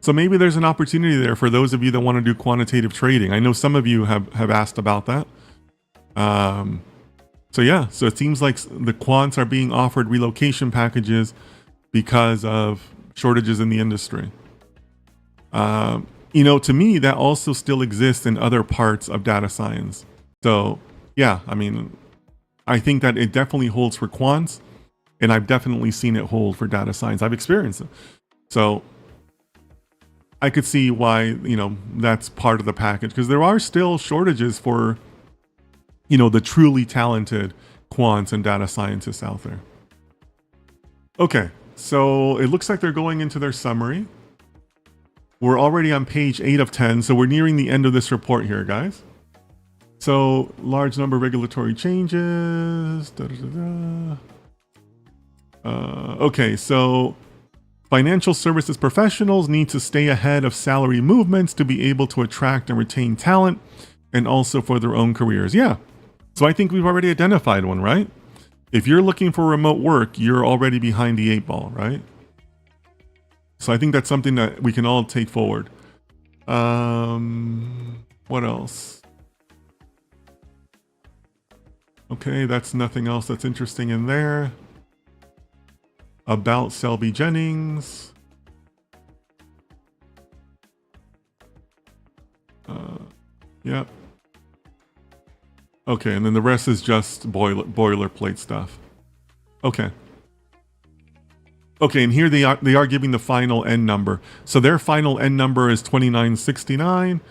So maybe there's an opportunity there for those of you that want to do quantitative trading. I know some of you have asked about that. So yeah, so it seems like the quants are being offered relocation packages because of shortages in the industry. You know, to me, that also still exists in other parts of data science. So yeah, I mean, I think that it definitely holds for quants, and I've definitely seen it hold for data science. I've experienced it. So I could see why, you know, that's part of the package, because there are still shortages for, you know, the truly talented quants and data scientists out there. Okay, so it looks like they're going into their summary. We're already on page 8 of 10, so we're nearing the end of this report here, guys. So, large number of regulatory changes. Okay, so financial services professionals need to stay ahead of salary movements to be able to attract and retain talent, and also for their own careers. Yeah, so I think we've already identified one, right? If you're looking for remote work, you're already behind the 8 ball, right? So I think that's something that we can all take forward. What else? Okay, that's nothing else that's interesting in there. About Selby Jennings. Yep. Okay, and then the rest is just boilerplate stuff. Okay. Okay, and here they are giving the final end number. So their final end number is 2969.